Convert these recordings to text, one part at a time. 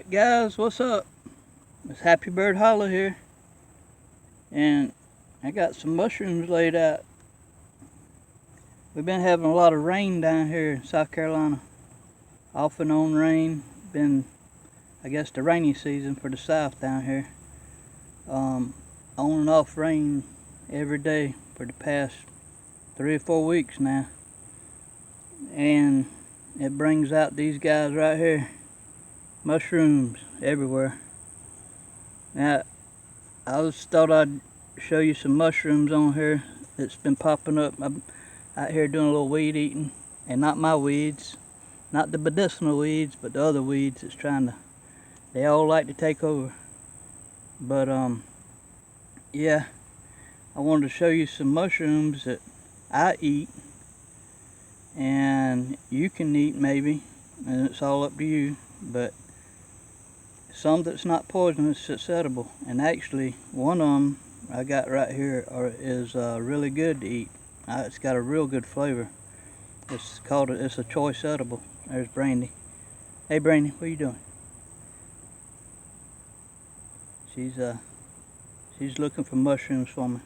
Alright guys, what's up? It's Happy Bird Hollow here, and I got some mushrooms laid out. We've been having a lot of rain down here in South Carolina. Off and on rain. Been, I guess, the rainy season for the South down here. On and off rain every day for the past 3 or 4 weeks now. And it brings out these guys right here. Mushrooms everywhere. Now, I just thought I'd show you some mushrooms on here that's been popping up. I'm out here doing a little weed eating, and not my weeds, not the medicinal weeds, but the other weeds that's they all like to take over. But yeah, I wanted to show you some mushrooms that I eat, and you can eat maybe, and it's all up to you, but some that's not poisonous, it's edible. And actually, one of them I got right here is really good to eat. It's got a real good flavor. It's a choice edible. There's Brandy. Hey Brandy, what are you doing? She's looking for mushrooms for me.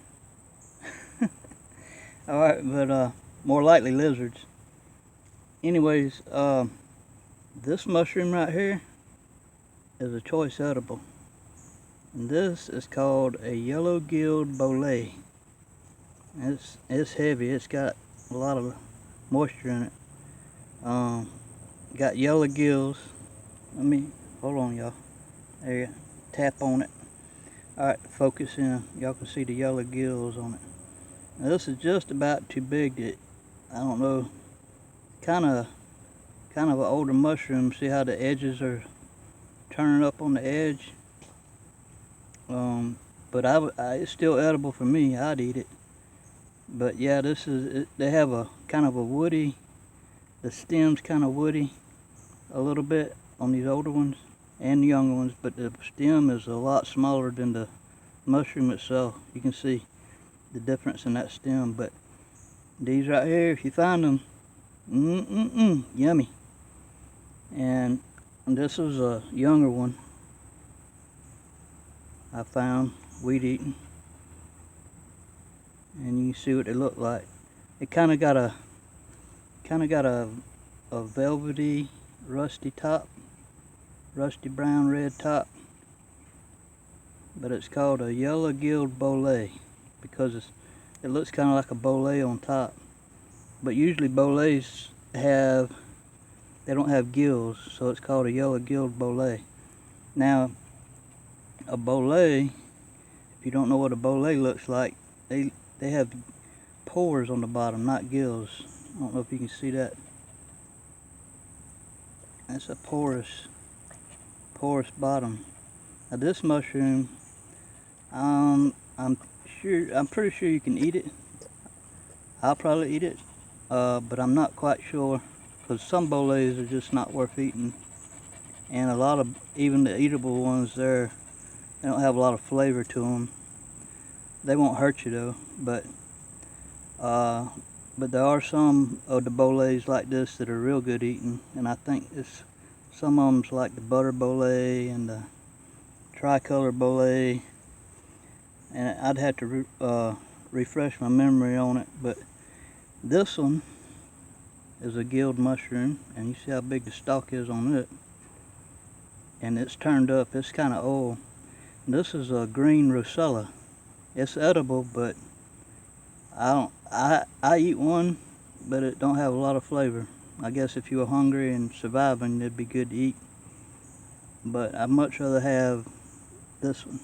Alright, but more likely lizards. Anyways, this mushroom right here is a choice edible, and this is called a Yellow-Gilled Bolete. It's heavy. It's got a lot of moisture in it. Got yellow gills. Hold on, y'all. There you go. Tap on it. Alright, focus in. Y'all can see the yellow gills on it. Now, this is just about too big to, I don't know, kind of an older mushroom. See how the edges are turning up on the edge? But it's still edible for me. I'd eat it. But yeah, they have a kind of a woody, the stem's kind of woody a little bit on these older ones and the younger ones, but the stem is a lot smaller than the mushroom itself. You can see the difference in that stem. But these right here, if you find them, yummy. And this is a younger one I found weed eating, and you can see what they look like. It kind of got a velvety, rusty top, rusty brown red top. But it's called a Yellow-Gilled Bolete because it looks kind of like a bolete on top. But usually boletes they don't have gills, so it's called a Yellow-Gilled Bolete. Now, a bolete, if you don't know what a bolete looks like, they have pores on the bottom, not gills. I don't know if you can see that. That's a porous bottom. Now this mushroom, I'm pretty sure you can eat it. I'll probably eat it, but I'm not quite sure, because some boletes are just not worth eating, and a lot of even the eatable ones they don't have a lot of flavor to them. They won't hurt you though, but there are some of the boletes like this that are real good eating, and I think some of them's like the butter bolete and the tricolor bolete, and I'd have to refresh my memory on it. But this one is a gilled mushroom, and you see how big the stalk is on it, and it's turned up. It's kind of old. This is a green rosella. It's edible, but I eat one, but it don't have a lot of flavor. I guess if you were hungry and surviving, it'd be good to eat. But I'd much rather have this one.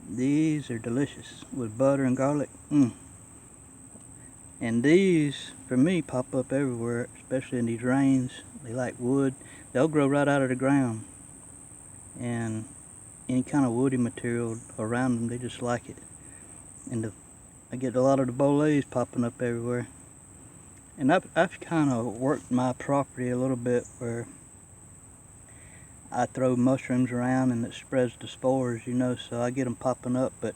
These are delicious with butter and garlic. And these, for me, pop up everywhere, especially in these rains. They like wood. They'll grow right out of the ground. And any kind of woody material around them, they just like it. And I get a lot of the boletes popping up everywhere. And I've kind of worked my property a little bit where I throw mushrooms around and it spreads the spores, so I get them popping up. But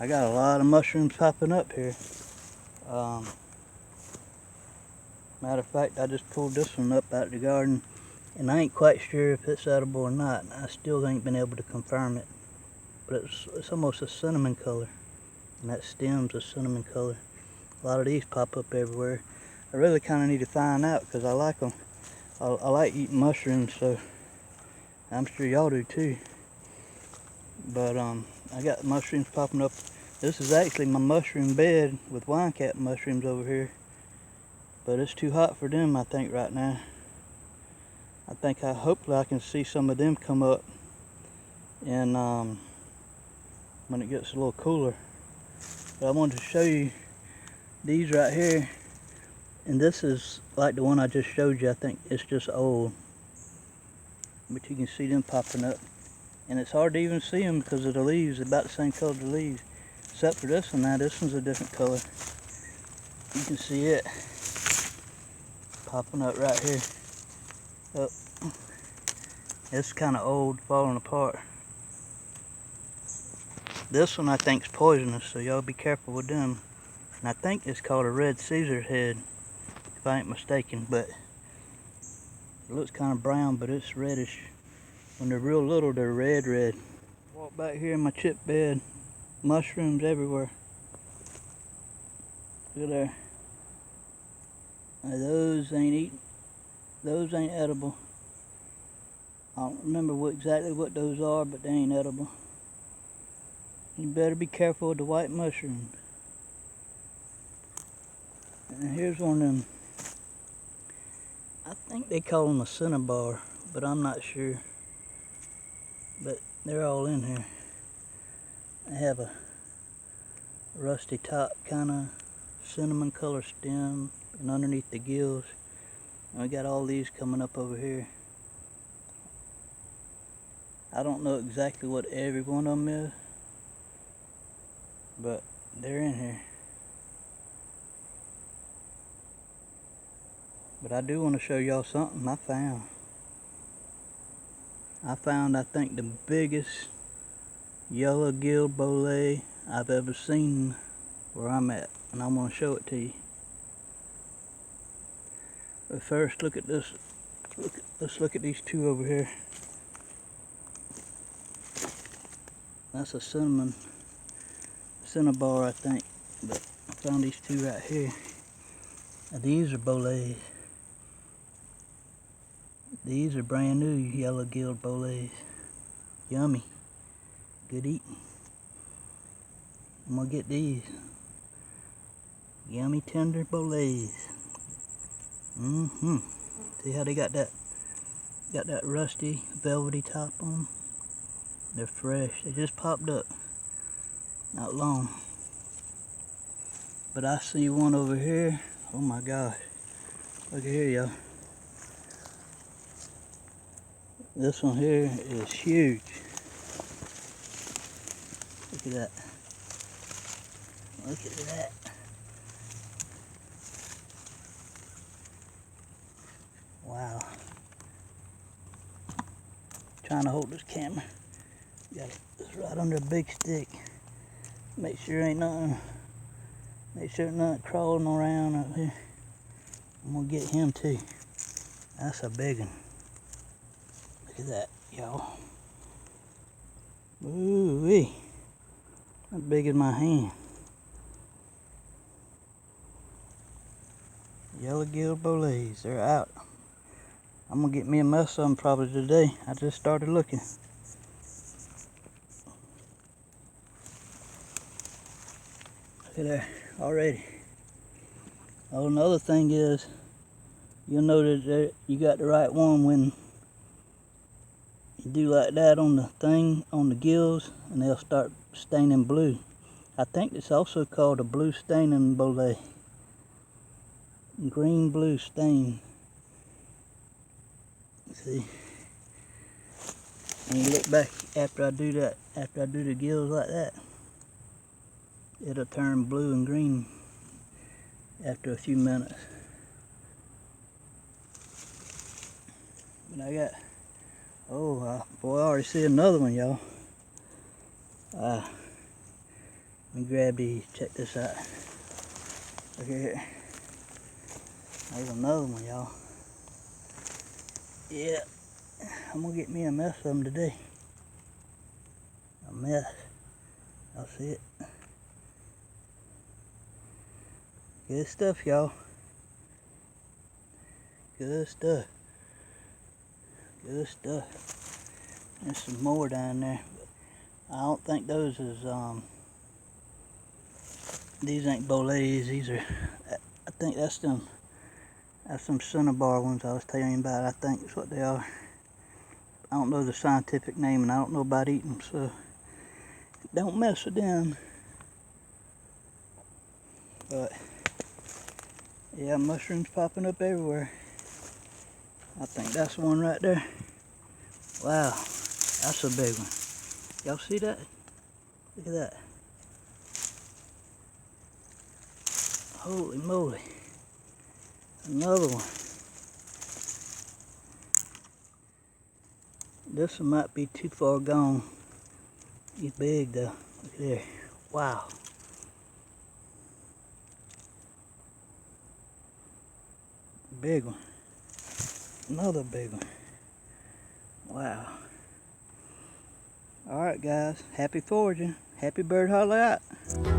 I got a lot of mushrooms popping up here. Matter of fact, I just pulled this one up out of the garden, And I ain't quite sure if it's edible or not. I still ain't been able to confirm it. But it's almost a cinnamon color. And that stem's a cinnamon color. A lot of these pop up everywhere. I really kind of need to find out because I like them. I like eating mushrooms, so I'm sure y'all do too. But I got mushrooms popping up. This is actually my mushroom bed with wine cap mushrooms over here. But it's too hot for them, I think, right now. I think hopefully I can see some of them come up and when it gets a little cooler. But I wanted to show you these right here. And this is like the one I just showed you. I think it's just old. But you can see them popping up. And it's hard to even see them because of the leaves. They're about the same color as the leaves. Except for this one now. This one's a different color. You can see it popping up right here. Oh. It's kind of old, falling apart. This one I think is poisonous, so y'all be careful with them. And I think it's called a red Caesar head, if I ain't mistaken. But it looks kind of brown, but it's reddish. When they're real little, they're red. Walk back here in my chip bed. Mushrooms everywhere. Look at there. Now those ain't edible. I don't remember exactly what those are, but they ain't edible. You better be careful with the white mushrooms. And here's one of them. I think they call them a cinnabar, but I'm not sure. But they're all in here. They have a rusty top, kind of cinnamon color stem, and underneath the gills. And we got all these coming up over here. I don't know exactly what every one of them is, but they're in here. But I do want to show y'all something I found. I think, the biggest yellow-gilled bolete I've ever seen where I'm at, and I'm going to show it to you. But first, look at this. Let's look at these two over here. That's a cinnabar, I think. But I found these two right here. Now these are boletes. These are brand new yellow-gilled boletes. Yummy. Good eating. I'm gonna get these. Yummy tender boletes. See how they got that rusty velvety top on them? They're fresh. They just popped up. Not long. But I see one over here. Oh my gosh. Look at here, y'all. This one here is huge. Look at that. Look at that. Wow. Trying to hold this camera. Got it right under a big stick. Make sure ain't nothing. Make sure nothing crawling around up here. I'm gonna get him too. That's a big one. Look at that, y'all. Ooh-wee. That's big as my hand. Yellow-gilled boletes, they're out. I'm gonna get me a mess of them probably today. I just started looking. Look at there, already. Oh, another thing is, you'll notice that you got the right one when you do like that on the thing, on the gills, and they'll start staining blue. I think it's also called a blue staining bolete. Green blue stain. See? And you look back after I do that, after I do the gills like that, it'll turn blue and green after a few minutes. But I got, boy, I already see another one, y'all. Let me grab these, check this out. Look at here. There's another one, y'all. Yeah, I'm gonna get me a mess of them today. A mess. I'll see it. Good stuff, y'all. Good stuff. Good stuff. There's some more down there. I don't think those is, these ain't Boletes. These are, I think that's them cinnabar ones I was telling you about. I think that's what they are. I don't know the scientific name, and I don't know about eating them, so don't mess with them. But yeah, mushrooms popping up everywhere. I think that's one right there. Wow, that's a big one. Y'all see that? Look at that. Holy moly. Another one. This one might be too far gone. He's big though. Look there. Wow. Big one. Another big one. Wow. Alright guys, happy foraging. Happy bird holler out.